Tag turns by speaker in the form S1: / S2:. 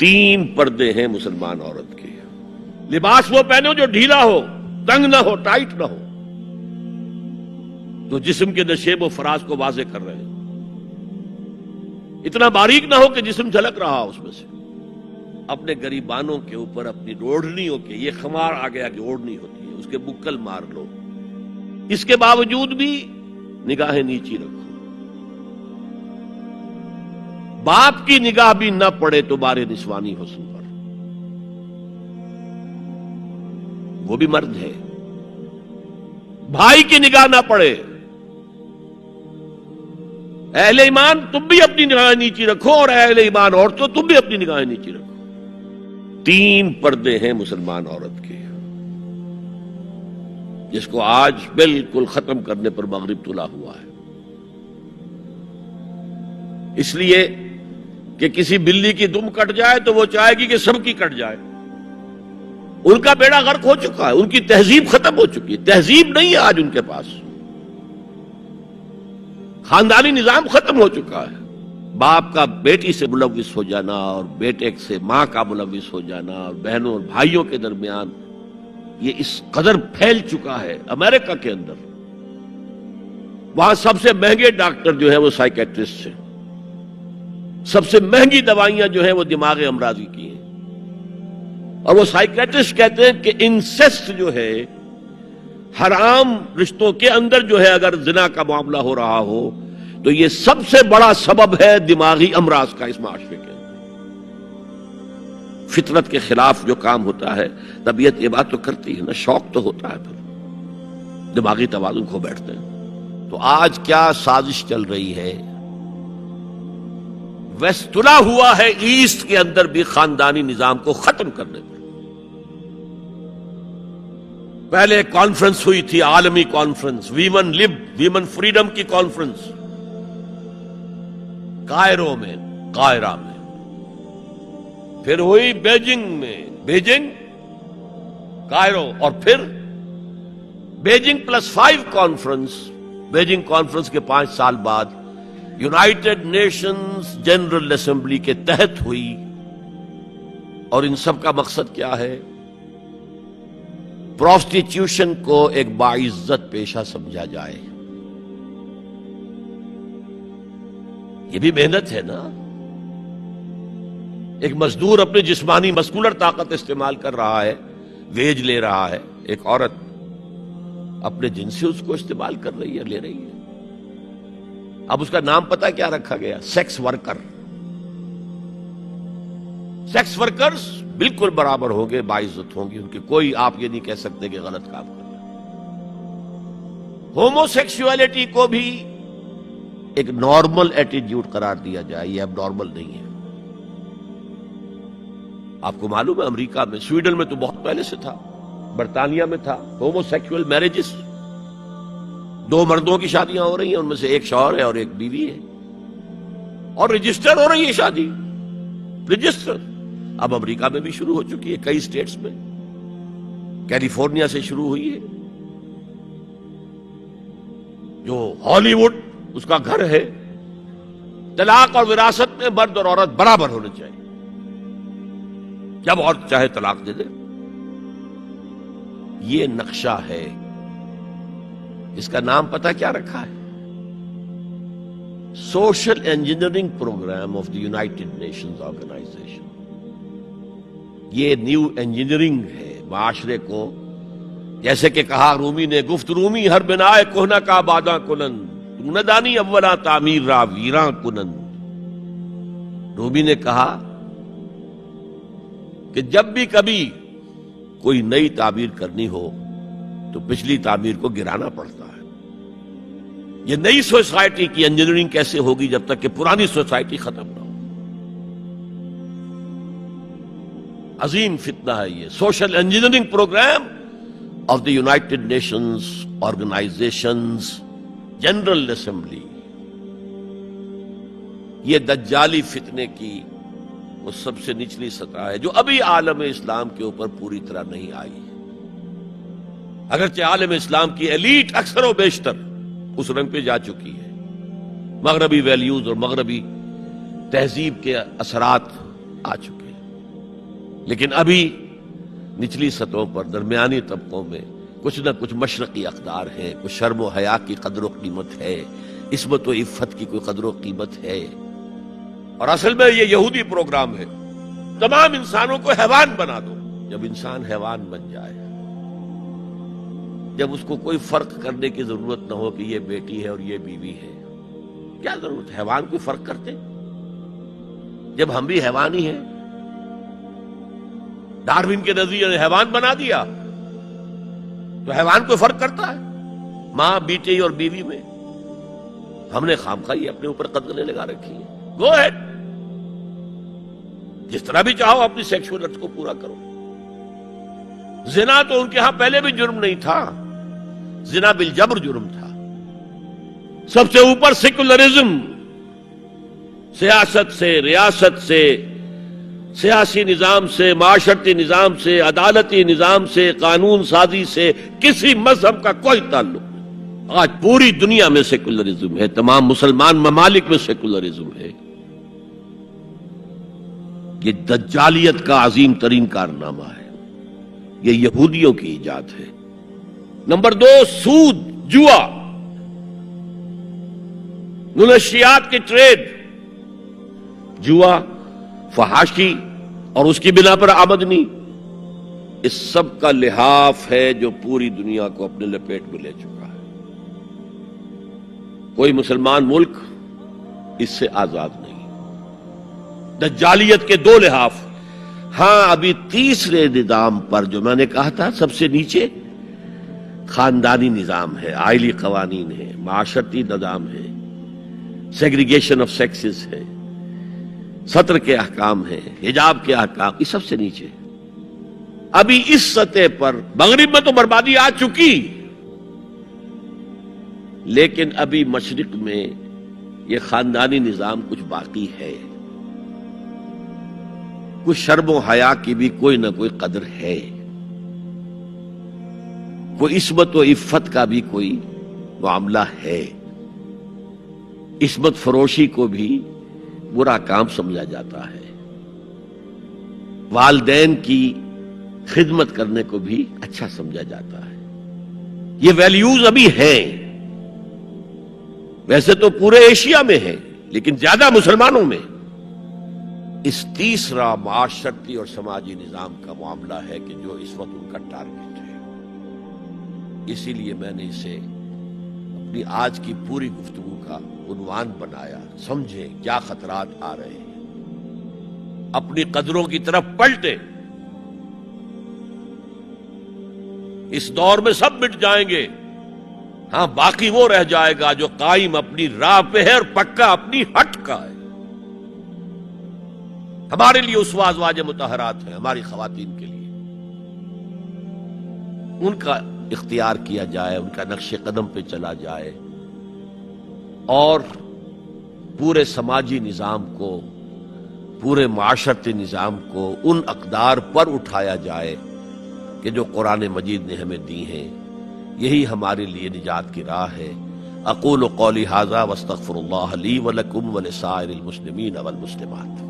S1: تین پردے ہیں مسلمان عورت کے. لباس وہ پہنو جو ڈھیلا ہو، تنگ نہ ہو، ٹائٹ نہ ہو، تو جسم کے نشیب و فراز کو واضح کر رہے ہیں. اتنا باریک نہ ہو کہ جسم جھلک رہا اس میں سے. اپنے گریبانوں کے اوپر اپنی اوڑھنیوں کے، یہ خمار آ گیا کہ اوڑھنی ہوتی ہے، اس کے بکل مار لو. اس کے باوجود بھی نگاہیں نیچی رکھو. باپ کی نگاہ بھی نہ پڑے تو بار نسوانی حسن پر. وہ بھی مرد ہے. بھائی کی نگاہ نہ پڑے. اہل ایمان تم بھی اپنی نگاہیں نیچی رکھو، اور اہل ایمان عورتوں تم بھی اپنی نگاہیں نیچی رکھو. تین پردے ہیں مسلمان عورت کے، جس کو آج بالکل ختم کرنے پر مغرب تلا ہوا ہے. اس لیے کہ کسی بلی کی دم کٹ جائے تو وہ چاہے گی کہ سب کی کٹ جائے. ان کا بیڑا غرق ہو چکا ہے، ان کی تہذیب ختم ہو چکی ہے. تہذیب نہیں ہے آج ان کے پاس. خاندانی نظام ختم ہو چکا ہے. باپ کا بیٹی سے ملوث ہو جانا، اور بیٹے سے ماں کا ملوث ہو جانا، اور بہنوں اور بھائیوں کے درمیان یہ اس قدر پھیل چکا ہے. امریکہ کے اندر وہاں سب سے مہنگے ڈاکٹر جو ہیں وہ سائیکیٹرسٹ ہیں. سب سے مہنگی دوائیاں جو ہیں وہ دماغ امراضی کی ہیں. اور وہ سائیکیٹرسٹ کہتے ہیں کہ انسیسٹ جو ہے، حرام رشتوں کے اندر جو ہے اگر زنا کا معاملہ ہو رہا ہو تو یہ سب سے بڑا سبب ہے دماغی امراض کا اس معاشرے کے اندر. فطرت کے خلاف جو کام ہوتا ہے، طبیعت یہ بات تو کرتی ہے نا، شوق تو ہوتا ہے، پھر دماغی توازن کھو بیٹھتے ہیں. تو آج کیا سازش چل رہی ہے؟ ویسٹ تلا ہوا ہے ایسٹ کے اندر بھی خاندانی نظام کو ختم کرنے پر. پہلے ایک کانفرنس ہوئی تھی، عالمی کانفرنس، ویمن لب، ویمن فریڈم کی کانفرنس، کائرو میں، قاہرہ میں. پھر ہوئی بیجنگ میں، بیجنگ، کائرو، اور پھر بیجنگ +5 کانفرنس. بیجنگ کانفرنس کے 5 سال بعد یونائیٹڈ نیشنز جنرل اسمبلی کے تحت ہوئی. اور ان سب کا مقصد کیا ہے؟ پروسٹیٹیوشن کو ایک باعزت پیشہ سمجھا جائے. یہ بھی محنت ہے نا. ایک مزدور اپنے جسمانی مسکولر طاقت استعمال کر رہا ہے، ویج لے رہا ہے. ایک عورت اپنے جن سے اس کو استعمال کر رہی ہے، لے رہی ہے. اب اس کا نام پتہ کیا رکھا گیا؟ Sex worker. سیکس ورکرز بالکل برابر ہوں گے، باعزت ہوں گی. ان کے کوئی آپ یہ نہیں کہہ سکتے کہ غلط کام کر رہے ہیں. ہومو سیکسولیٹی کو بھی ایک نارمل ایٹیٹیوڈ قرار دیا جائے، یہ اب نارمل نہیں ہے. آپ کو معلوم ہے امریکہ میں، سویڈن میں تو بہت پہلے سے تھا، برطانیہ میں تھا، ہومو سیکسول میرجز. 2 مردوں کی شادیاں ہو رہی ہیں، ان میں سے ایک شوہر ہے اور ایک بیوی ہے، اور رجسٹر ہو رہی ہے شادی، رجسٹر. اب امریکہ میں بھی شروع ہو چکی ہے، کئی اسٹیٹس میں. کیلیفورنیا سے شروع ہوئی ہے، جو ہالی ووڈ اس کا گھر ہے. طلاق اور وراثت میں مرد اور عورت برابر ہونے چاہیے. جب عورت چاہے طلاق دے دے. یہ نقشہ ہے. اس کا نام پتہ کیا رکھا ہے؟ Social engineering program of the United Nations organization. یہ نیو انجینئرنگ ہے معاشرے کو. جیسے کہ کہا رومی نے، گفت رومی ہر بنائے کوہنا کا باداں کنن، تو نہ دانی اولا تعمیر را ویراں کنن. رومی نے کہا کہ جب بھی کبھی کوئی نئی تعمیر کرنی ہو تو پچھلی تعمیر کو گرانا پڑتا ہے. یہ نئی سوسائٹی کی انجینئرنگ کیسے ہوگی جب تک کہ پرانی سوسائٹی ختم نہ ہو؟ عظیم فتنہ ہے یہ social engineering program of the United Nations organizations general assembly. یہ دجالی فتنے کی وہ سب سے نچلی سطح ہے جو ابھی عالم اسلام کے اوپر پوری طرح نہیں آئی. اگرچہ عالم اسلام کی ایلیٹ اکثر و بیشتر اس رنگ پہ جا چکی ہے، مغربی ویلیوز اور مغربی تہذیب کے اثرات آ چکے ہیں. لیکن ابھی نچلی سطحوں پر درمیانی طبقوں میں کچھ نہ کچھ مشرقی اقدار ہیں، کچھ شرم و حیا کی قدر و قیمت ہے، عصمت و عفت کی کوئی قدر و قیمت ہے۔ اور اصل میں یہ یہودی پروگرام ہے، تمام انسانوں کو حیوان بنا دو۔ جب انسان حیوان بن جائے، جب اس کو کوئی فرق کرنے کی ضرورت نہ ہو کہ یہ بیٹی ہے اور یہ بیوی ہے، کیا ضرورت ہے؟ حیوان کوئی فرق کرتے؟ جب ہم بھی حیوان ہی ہیں، ڈاروین کے نظریے نے حیوان بنا دیا تو حیوان کوئی فرق کرتا ہے؟ ماں بیٹی اور بیوی میں ہم نے خامخواہ اپنے اوپر قدریں لگا رکھی ہے۔ گو ہیڈ، جس طرح بھی چاہو اپنی سیکشول ارتھ کو پورا کرو۔ زنا تو ان کے ہاں پہلے بھی جرم نہیں تھا، زنا بالجبر جرم تھا۔ سب سے اوپر سیکولرزم، سیاست سے، ریاست سے، سیاسی نظام سے، معاشرتی نظام سے، عدالتی نظام سے، قانون سازی سے کسی مذہب کا کوئی تعلق نہیں۔ آج پوری دنیا میں سیکولرزم ہے، تمام مسلمان ممالک میں سیکولرزم ہے۔ یہ دجالیت کا عظیم ترین کارنامہ ہے، یہ یہودیوں کی ایجاد ہے۔ نمبر 2، سود، جوا، منشیات کی ٹریڈ، جوا، فحاشی اور اس کی بنا پر آمدنی، اس سب کا لحاف ہے جو پوری دنیا کو اپنے لپیٹ میں لے چکا ہے۔ کوئی مسلمان ملک اس سے آزاد نہیں۔ دجالیت کے 2 لحاف۔ ہاں، ابھی تیسرے نظام پر جو میں نے کہا تھا سب سے نیچے خاندانی نظام ہے، آئلی قوانین ہے، معاشرتی نظام ہے، سیگریگیشن آف سیکسز ہے، سطر کے احکام ہیں، حجاب کے احکام، یہ سب سے نیچے۔ ابھی اس سطح پر مغرب میں تو بربادی آ چکی، لیکن ابھی مشرق میں یہ خاندانی نظام کچھ باقی ہے، کچھ شرم و حیا کی بھی کوئی نہ کوئی قدر ہے، کوئی عصمت و عفت کا بھی کوئی معاملہ ہے۔ عصمت فروشی کو بھی برا کام سمجھا جاتا ہے، والدین کی خدمت کرنے کو بھی اچھا سمجھا جاتا ہے۔ یہ ویلیوز ابھی ہیں، ویسے تو پورے ایشیا میں ہیں لیکن زیادہ مسلمانوں میں۔ اس تیسرا معاشرتی اور سماجی نظام کا معاملہ ہے کہ جو اس وقت ان کا ٹارگٹ ہے۔ اسی لیے میں نے اسے اپنی آج کی پوری گفتگو کا عنوان بنایا، سمجھیں کیا خطرات آ رہے ہیں، اپنی قدروں کی طرف پلٹیں۔ اس دور میں سب مٹ جائیں گے، ہاں باقی وہ رہ جائے گا جو قائم اپنی راہ پہ ہے اور پکا اپنی ہٹ کا ہے۔ ہمارے لیے اسوہ ازواج مطہرات ہیں، ہماری خواتین کے لیے، ان کا اختیار کیا جائے، ان کا نقش قدم پہ چلا جائے، اور پورے سماجی نظام کو، پورے معاشرتی نظام کو ان اقدار پر اٹھایا جائے کہ جو قرآن مجید نے ہمیں دی ہیں۔ یہی ہمارے لیے نجات کی راہ ہے۔ اقول قولی ھذا واستغفر اللہ لی ولکم ولسائر المسلمین والمسلمات۔